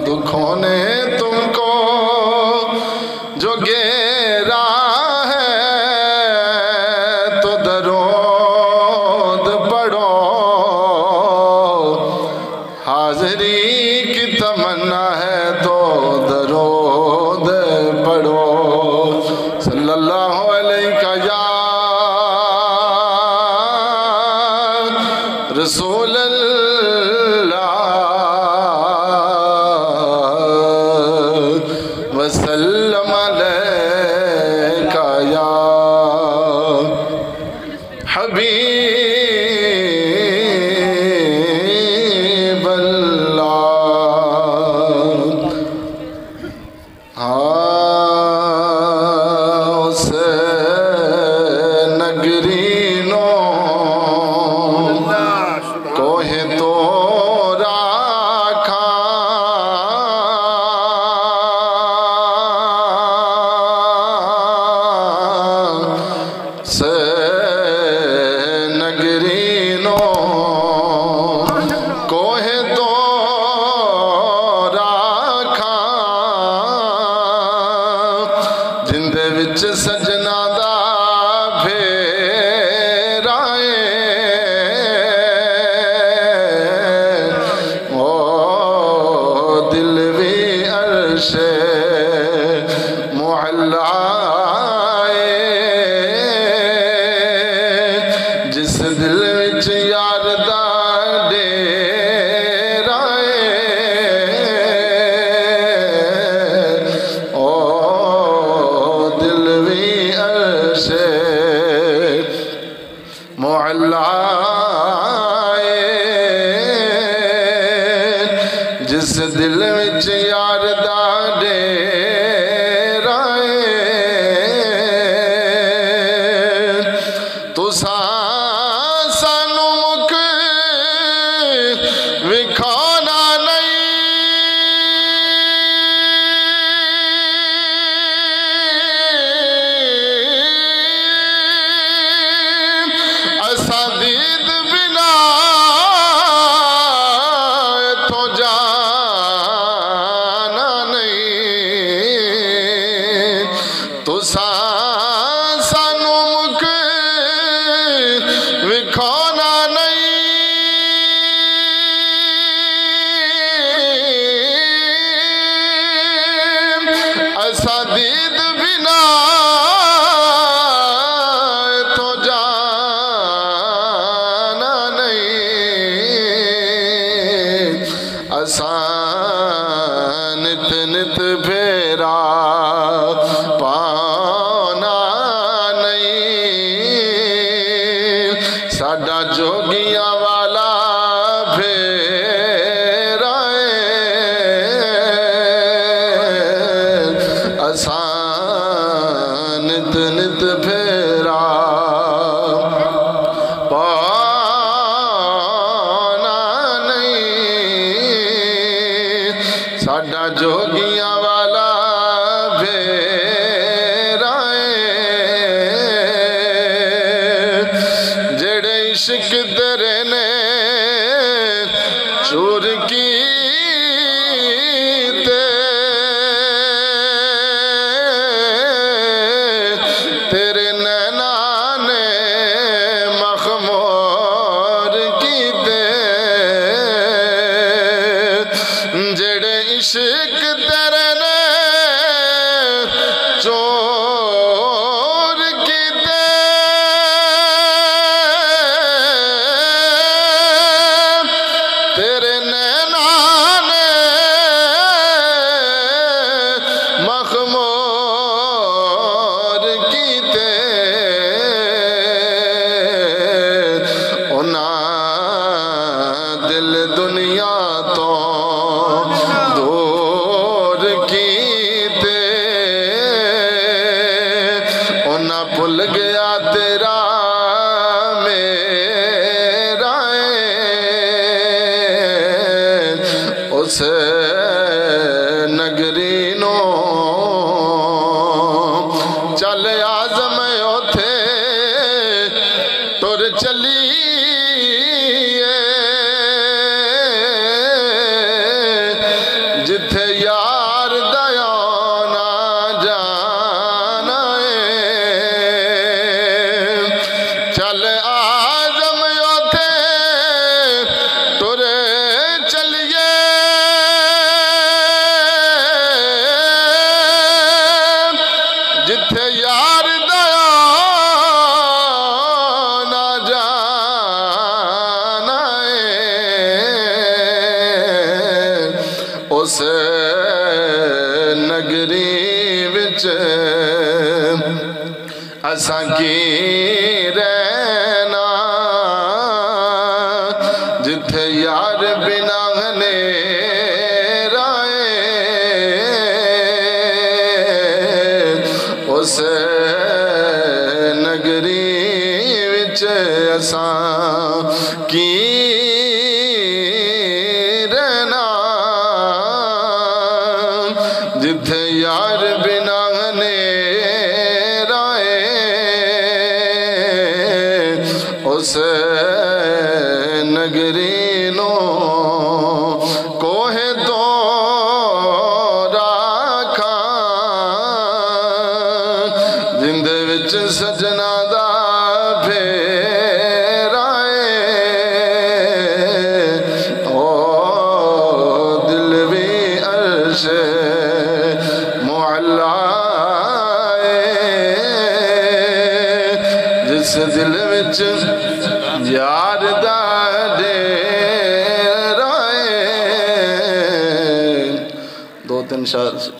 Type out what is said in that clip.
دکھوں نے تم کو جو گھیرا ہے تو درود پڑھو حاضری کی تمنا ہے تو درود پڑھو صلی اللہ علیہ یا رسول اللہ وسلم علیک یا حبیب اللہ اسے نگرینوں کوہ تو راکھا سے نگرینوں کوہ تو راکھا جندے وچ سجنا دا پھیرائے او دل بھی عرش معلا جس دل وچ یار دا ڈیرا او دل بھی عرش معلا جس دل وچ یار دا ڈیرا تو سانو مک وکھانا نہیں اساں دید بنا تو جانا نہیں تو سانو مک وکھانا نہیں اساں دید بنا تو جانا نہیں اساں نت نت پھیرا پانا نہیں ساڈا جوگیاں والا پھیرا اساں نت نت پھیرا پانا نہیں ساڈا جوگیاں والا پھیرا جڑے عشق تیرے نے چور کیتے تیرے نینا نے مخمور کیتے جڑے عشق تیرے نے چور کیتے تیرے نینا نے مخمور کیتے انہاں دل دنیا تو دور کیتے انہاں بھول گیا تیرا میرا اس نگرینوں چل آزم اوتھے تر چلیے جتھے اساں کی رہنا جتھے یار بنا ہنیرا اس نگری وچ اساں کی رہنا جتھے یار بنا ہنیرا اس نگری نو کوہ تو راکھاں جند وچ سجنا دا پھیرا او دل بھی عرش معلا جس دل وچ یار دا ڈیرا دو تین شاہ